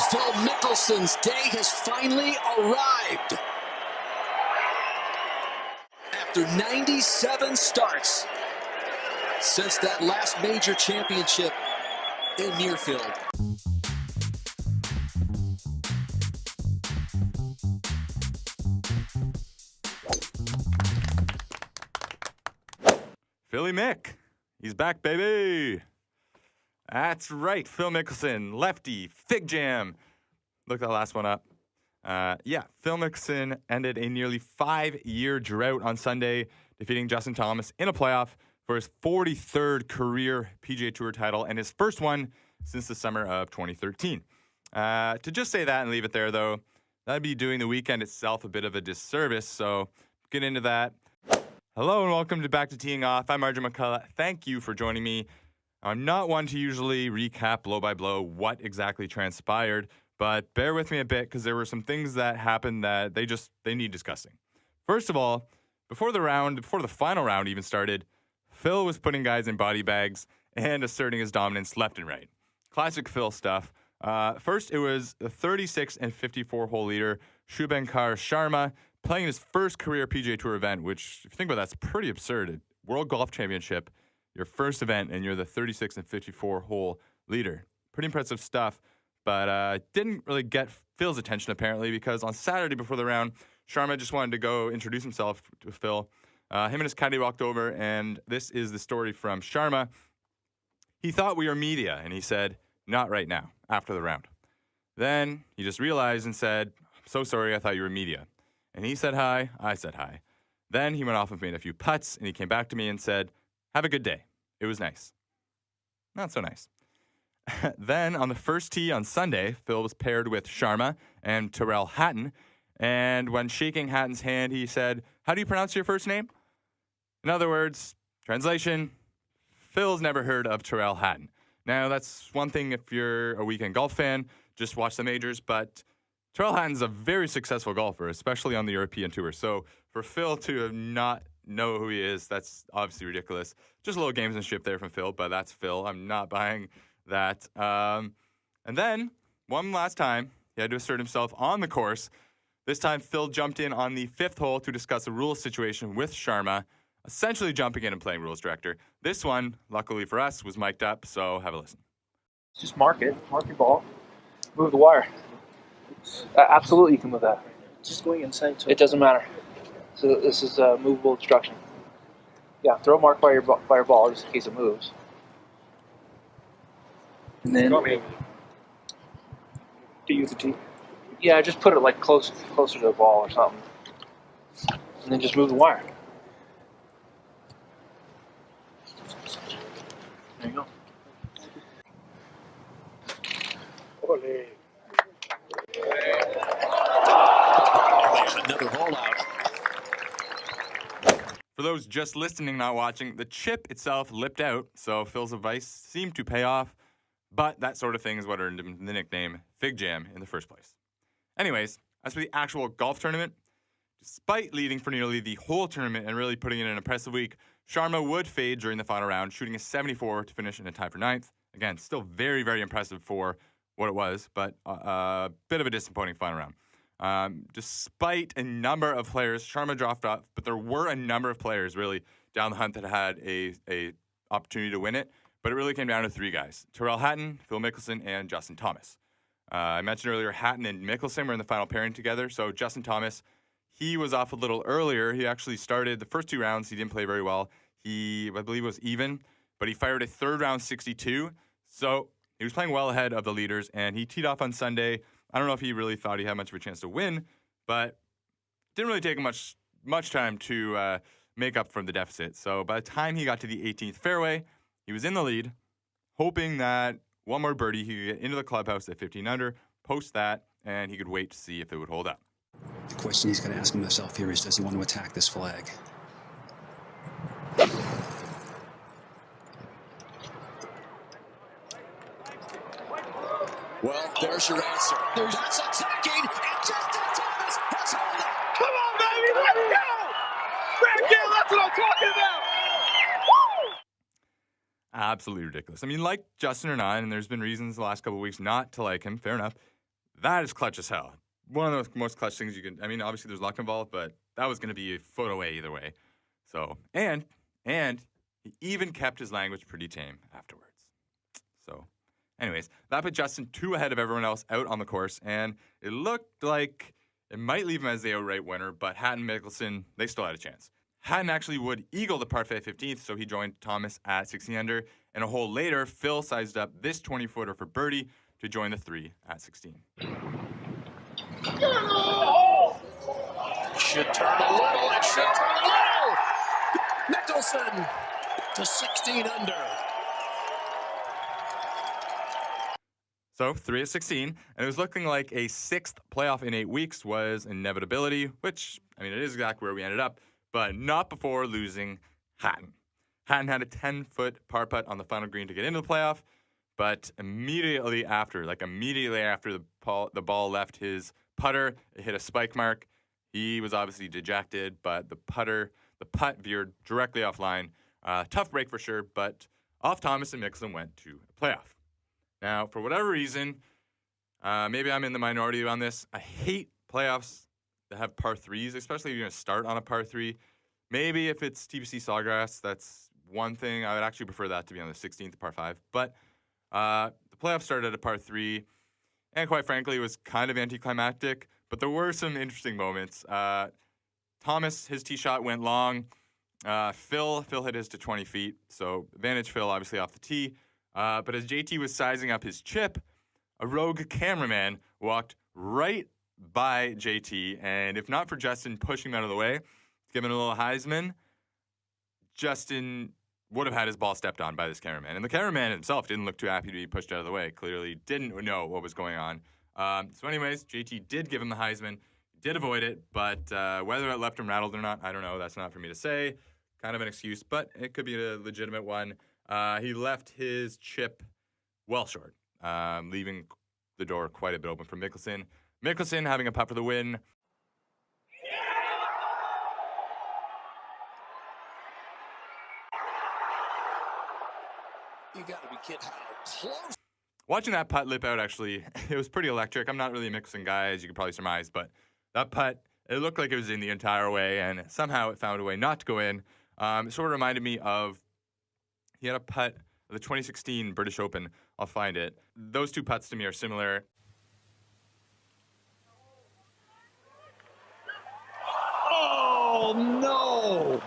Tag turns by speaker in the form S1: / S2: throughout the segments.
S1: Phil Mickelson's day has finally arrived. After 97 starts since that last major championship in Muirfield.
S2: Philly Mick. He's back, baby. That's right. Phil Mickelson, lefty, fig jam. Look that last one up. Phil Mickelson ended a nearly 5-year drought on Sunday, defeating Justin Thomas in a playoff for his 43rd career PGA Tour title and his first one since the summer of 2013. To just say that and leave it there, though, that'd be doing the weekend itself a bit of a disservice, so get into that. Hello and welcome to Back to Teeing Off. I'm Ryder McCullough. Thank you for joining me. I'm not one to usually recap blow by blow what exactly transpired, but bear with me a bit because there were some things that happened that they need discussing. First of all, before the final round even started, Phil was putting guys in body bags and asserting his dominance left and right. Classic Phil stuff. First, it was the 36 and 54 hole leader, Shubhankar Sharma, playing his first career PGA Tour event, which, if you think about that, that's pretty absurd. World Golf Championship, your first event, and you're the 36 and 54 hole leader. Pretty impressive stuff, but didn't really get Phil's attention, apparently, because on Saturday before the round, Sharma just wanted to go introduce himself to Phil. Him and his caddy walked over, and this is the story from Sharma. He thought we were media, and he said, "Not right now," after the round. Then he just realized and said, "I'm so sorry, I thought you were media." And he said hi, I said hi. Then he went off and made a few putts, and he came back to me and said, "Have a good day. It was nice." Not so nice. Then on the first tee on Sunday, Phil was paired with Sharma and Tyrrell Hatton. And when shaking Hatton's hand, he said, "How do you pronounce your first name?" In other words, translation, Phil's never heard of Tyrrell Hatton. Now, that's one thing if you're a weekend golf fan, just watch the majors, but Tyrrell Hatton's a very successful golfer, especially on the European Tour. So for Phil to not know who he is, that's obviously ridiculous. Just a little gamesmanship there from Phil, but that's Phil. I'm not buying that. And then, one last time, he had to assert himself on the course. This time, Phil jumped in on the 5th hole to discuss a rules situation with Sharma, essentially jumping in and playing rules director. This one, luckily for us, was mic'd up, so have a listen.
S3: Just mark your ball, move the wire. Absolutely, you can move that.
S4: Just going inside.
S3: It doesn't matter. So this is movable instruction. Yeah, throw a mark by your ball just in case it moves. And then
S4: Do you the tee?
S3: Yeah, just put it like closer to the ball or something, and then just move the wire. There you go.
S4: Ole.
S1: Another hole out.
S2: For those just listening, not watching, the chip itself lipped out, so Phil's advice seemed to pay off, but that sort of thing is what earned him the nickname Fig Jam in the first place. Anyways, as for the actual golf tournament, despite leading for nearly the whole tournament and really putting in an impressive week, Sharma would fade during the final round, shooting a 74 to finish in a tie for 9th. Again, still very, very impressive for what it was, but a bit of a disappointing final round. Despite a number of players, Sharma dropped off, but there were a number of players really down the hunt that had a opportunity to win it, but it really came down to 3 guys: Tyrrell Hatton, Phil Mickelson, and Justin Thomas. I mentioned earlier Hatton and Mickelson were in the final pairing together, so Justin Thomas, he was off a little earlier. He actually started the first 2 rounds. He didn't play very well. I believe, was even, but he fired a third round 62, so he was playing well ahead of the leaders, and he teed off on Sunday. I don't know if he really thought he had much of a chance to win, but didn't really take him much time to make up for the deficit. So by the time he got to the 18th fairway, he was in the lead, hoping that one more birdie, he could get into the clubhouse at 15 under, post that, and he could wait to see if it would hold up.
S5: The question he's going to ask himself here is, does he want to attack this flag?
S1: Well, there's your answer. That's attacking, and Justin Thomas has held it.
S4: Come on, baby, let's go! Back in, that's what I'm talking about! Woo!
S2: Absolutely ridiculous. I mean, like Justin or not, and there's been reasons the last couple of weeks not to like him, fair enough. That is clutch as hell. One of the most clutch things you can. I mean, obviously there's luck involved, but that was going to be a foot away either way. So, and he even kept his language pretty tame afterwards. So, anyways, that put Justin 2 ahead of everyone else out on the course, and it looked like it might leave him as the outright winner, but Hatton and Mickelson, they still had a chance. Hatton actually would eagle the par 5 15th, so he joined Thomas at 16 under, and a hole later, Phil sized up this 20-footer for birdie to join the 3 at 16.
S1: Should turn a little. It should turn a little. Mickelson to 16 under.
S2: So 3 at 16, and it was looking like a 6th playoff in 8 weeks was inevitability, which, I mean, it is exactly where we ended up, but not before losing Hatton. Hatton had a 10-foot par putt on the final green to get into the playoff, but immediately after the ball left his putter, it hit a spike mark. He was obviously dejected, but the putt veered directly offline. Tough break for sure, but off Thomas and Mickelson went to a playoff. Now, for whatever reason, maybe I'm in the minority on this. I hate playoffs that have par 3s, especially if you're going to start on a par 3. Maybe if it's TPC Sawgrass, that's one thing. I would actually prefer that to be on the 16th par 5. But the playoffs started at a par 3, and quite frankly, it was kind of anticlimactic. But there were some interesting moments. Thomas, his tee shot went long. Phil hit his to 20 feet, so advantage Phil obviously off the tee. But as JT was sizing up his chip, a rogue cameraman walked right by JT, and if not for Justin pushing him out of the way, giving a little Heisman, Justin would have had his ball stepped on by this cameraman. And the cameraman himself didn't look too happy to be pushed out of the way, clearly didn't know what was going on. So anyways, JT did give him the Heisman, did avoid it, but whether it left him rattled or not, I don't know. That's not for me to say. Kind of an excuse, but it could be a legitimate one. He left his chip well short, leaving the door quite a bit open for Mickelson. Mickelson having a putt for the win.
S1: You got to be kidding. How close.
S2: Watching that putt lip out, actually, it was pretty electric. I'm not really a Mickelson guy, as you could probably surmise, but that putt, it looked like it was in the entire way, and somehow it found a way not to go in. It sort of reminded me of, he had a putt of the 2016 British Open. I'll find it. Those two putts to me are similar.
S6: Oh, no!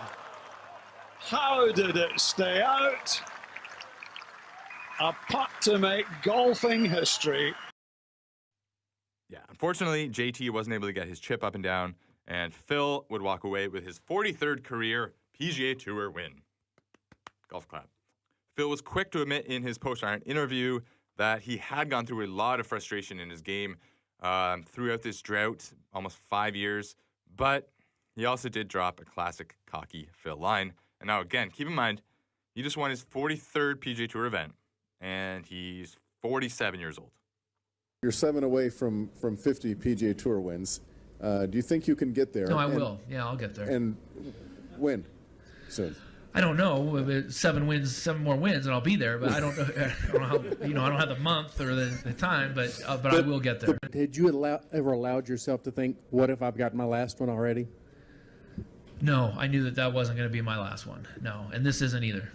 S6: How did it stay out? A putt to make golfing history.
S2: Yeah, unfortunately, JT wasn't able to get his chip up and down, and Phil would walk away with his 43rd career PGA Tour win. Golf clap. Phil was quick to admit in his post-iron interview that he had gone through a lot of frustration in his game throughout this drought, almost 5 years, but he also did drop a classic cocky Phil line. And now, again, keep in mind, he just won his 43rd PGA Tour event, and he's 47 years old.
S7: You're 7 away from 50 PGA Tour wins. Do you think you can get there?
S8: No, I will. Yeah, I'll get there.
S7: And when? Soon.
S8: I don't know. 7 more wins, and I'll be there. But I don't know. I don't know how, I don't have the month or the time, but I will get there.
S9: Had you ever allowed yourself to think, what if I've got my last one already?
S8: No, I knew that wasn't going to be my last one. No, and this isn't either.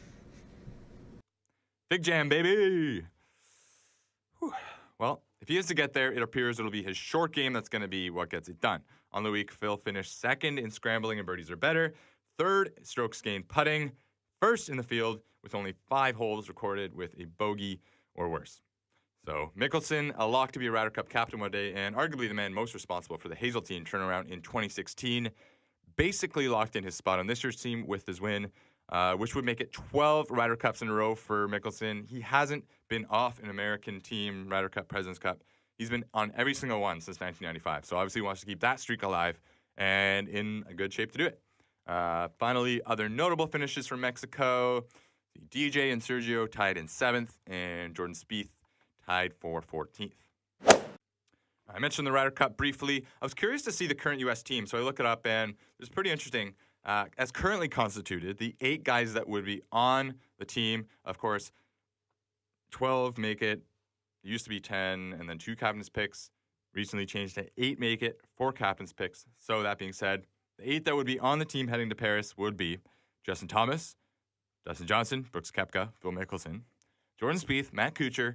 S2: Big jam, baby. Whew. Well, if he is to get there, it appears it'll be his short game that's going to be what gets it done. On the week, Phil finished second in scrambling and birdies are better, third strokes gained putting, first in the field with only 5 holes recorded with a bogey or worse. So Mickelson, a lock to be a Ryder Cup captain one day, and arguably the man most responsible for the Hazeltine turnaround in 2016, basically locked in his spot on this year's team with his win, which would make it 12 Ryder Cups in a row for Mickelson. He hasn't been off an American team Ryder Cup, President's Cup. He's been on every single one since 1995. So obviously he wants to keep that streak alive and in a good shape to do it. Finally, other notable finishes from Mexico. DJ and Sergio tied in 7th, and Jordan Spieth tied for 14th. I mentioned the Ryder Cup briefly. I was curious to see the current U.S. team, so I look it up, and it's pretty interesting. As currently constituted, the 8 guys that would be on the team, of course, 12 make it. It used to be 10, and then 2 captain's picks recently changed to 8 make it, 4 captain's picks. So that being said, the 8 that would be on the team heading to Paris would be Justin Thomas, Dustin Johnson, Brooks Koepka, Phil Mickelson, Jordan Spieth, Matt Kuchar,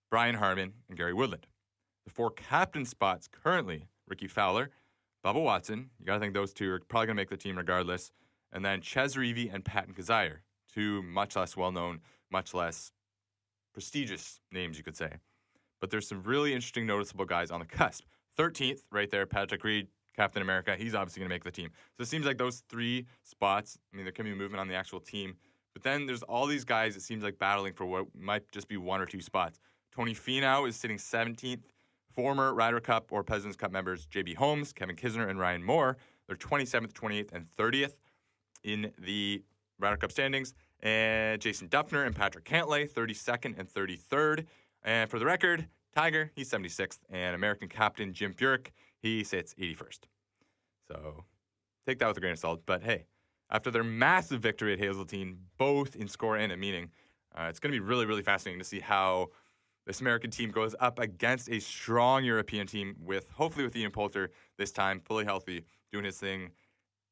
S2: Brian Harman, and Gary Woodland. The 4 captain spots currently, Ricky Fowler, Bubba Watson. You got to think those 2 are probably going to make the team regardless. And then Ches Reavie and Patton Kizzire, 2 much less well-known, much less prestigious names, you could say. But there's some really interesting, noticeable guys on the cusp. 13th, right there, Patrick Reed, Captain America. He's obviously going to make the team. So it seems like those 3 spots, I mean, there can be movement on the actual team. But then there's all these guys, it seems like, battling for what might just be 1 or 2 spots. Tony Finau is sitting 17th. Former Ryder Cup or President's Cup members J.B. Holmes, Kevin Kisner, and Ryan Moore, they're 27th, 28th, and 30th in the Ryder Cup standings. And Jason Duffner and Patrick Cantlay, 32nd and 33rd. And for the record, Tiger, he's 76th. And American captain Jim Furyk, he sits 81st. So take that with a grain of salt. But hey, after their massive victory at Hazeltine, both in score and in meaning, it's going to be really, really fascinating to see how this American team goes up against a strong European team hopefully with Ian Poulter this time, fully healthy, doing his thing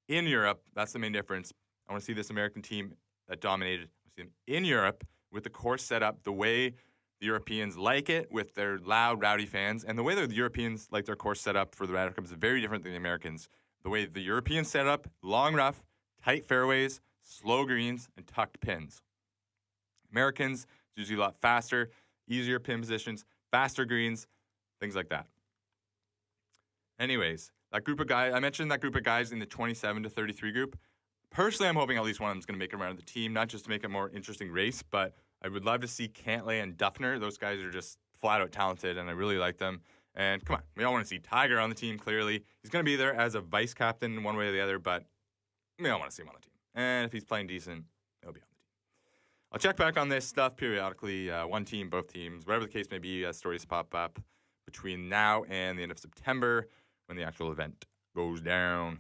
S2: in Europe. That's the main difference. I want to see this American team that dominated, I see them in Europe with the course set up the way the Europeans like it, with their loud, rowdy fans. And the way the Europeans like their course set up for the Ryder Cup is very different than the Americans. The way the Europeans set up, long rough, tight fairways, slow greens, and tucked pins. Americans, it's usually a lot faster, easier pin positions, faster greens, things like that. Anyways, that group of guys, I mentioned that group of guys in the 27 to 33 group. Personally, I'm hoping at least one of them is going to make it around the team, not just to make it a more interesting race, but I would love to see Cantlay and Duffner. Those guys are just flat out talented, and I really like them. And come on, we all want to see Tiger on the team, clearly. He's going to be there as a vice captain one way or the other, but we all want to see him on the team. And if he's playing decent, he'll be on the team. I'll check back on this stuff periodically, one team, both teams, whatever the case may be, as stories pop up between now and the end of September when the actual event goes down.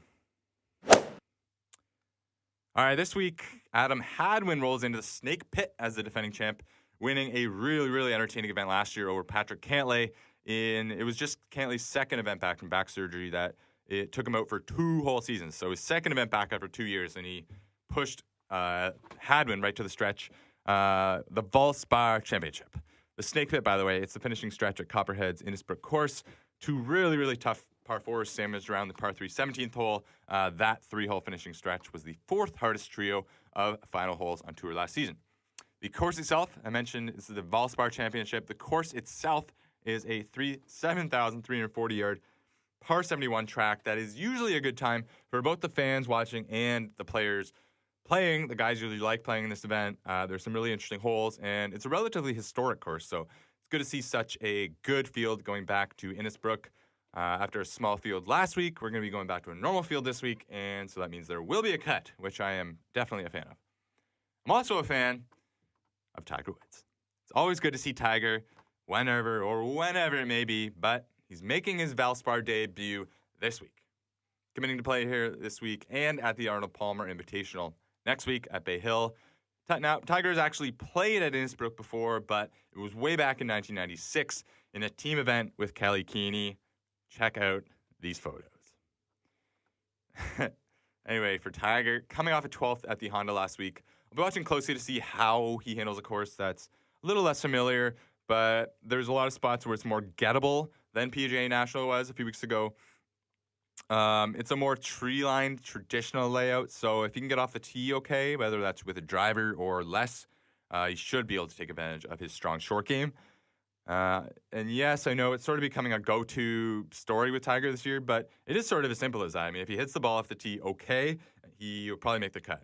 S2: All right, this week, Adam Hadwin rolls into the Snake Pit as the defending champ, winning a really, really entertaining event last year over Patrick Cantlay. It was just Cantlay's second event back from back surgery that it took him out for 2 whole seasons. So his second event back after 2 years, and he pushed Hadwin right to the stretch, the Valspar Championship. The Snake Pit, by the way, it's the finishing stretch at Copperhead's Innisbrook course. 2 really, really tough par 4s sandwiched around the par 3 17th hole. That 3-hole finishing stretch was the 4th hardest trio of final holes on tour last season. The course itself, I mentioned, this is the Valspar Championship. The course itself is a 7,340-yard par 71 track that is usually a good time for both the fans watching and the players playing. The guys usually like playing in this event. There's some really interesting holes, and it's a relatively historic course, so it's good to see such a good field going back to Innisbrook. After a small field last week, we're going to be going back to a normal field this week, and so that means there will be a cut, which I am definitely a fan of. I'm also a fan of Tiger Woods. It's always good to see Tiger whenever it may be, but he's making his Valspar debut this week. Committing to play here this week and at the Arnold Palmer Invitational next week at Bay Hill. Now, Tiger's actually played at Innisbrook before, but it was way back in 1996 in a team event with Kelly Keeney. Check out these photos. Anyway, for Tiger, coming off a 12th at the Honda last week, I'll be watching closely to see how he handles a course that's a little less familiar, but there's a lot of spots where it's more gettable than PGA National was a few weeks ago. It's a more tree-lined, traditional layout, so if you can get off the tee okay, whether that's with a driver or less, you should be able to take advantage of his strong short game. And yes, I know it's sort of becoming a go-to story with Tiger this year, but it is sort of as simple as that. I mean, if he hits the ball off the tee okay, he'll probably make the cut.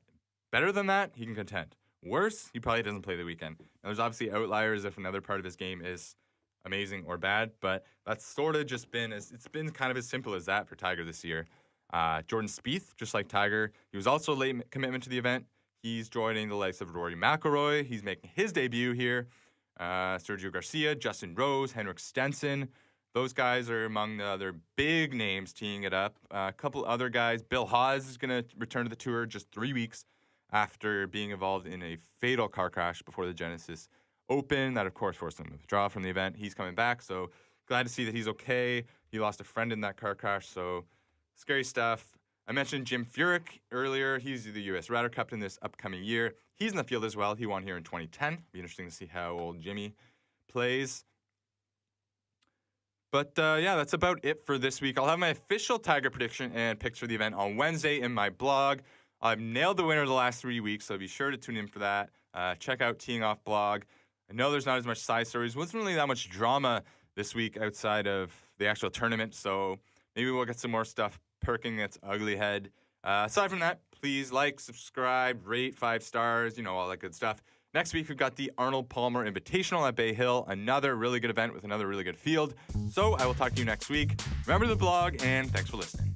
S2: Better than that, he can contend. Worse, he probably doesn't play the weekend. Now, there's obviously outliers if another part of his game is amazing or bad, but that's sort of just been, it's been kind of as simple as that for Tiger this year. Jordan Spieth, just like Tiger, he was also a late commitment to the event. He's joining the likes of Rory McIlroy. He's making his debut here. Sergio Garcia, Justin Rose, Henrik Stenson. Those guys are among the other big names teeing it up. A couple other guys. Bill Haas is going to return to the tour just 3 weeks after being involved in a fatal car crash before the Genesis Open. That, of course, forced him to withdraw from the event. He's coming back, so glad to see that he's okay. He lost a friend in that car crash, so scary stuff. I mentioned Jim Furyk earlier. He's the U.S. Ryder Cup in this upcoming year. He's in the field as well. He won here in 2010. Be interesting to see how old Jimmy plays. But yeah, that's about it for this week. I'll have my official Tiger prediction and picks for the event on Wednesday in my blog. I've nailed the winner the last 3 weeks, so be sure to tune in for that. Check out Teeing Off blog. I know there's not as much side stories. Wasn't really that much drama this week outside of the actual tournament, so maybe we'll get some more stuff perking its ugly head. Aside from that, please like, subscribe, rate 5 stars, all that good stuff. Next week, we've got the Arnold Palmer Invitational at Bay Hill, another really good event with another really good field. So I will talk to you next week. Remember the blog, and thanks for listening.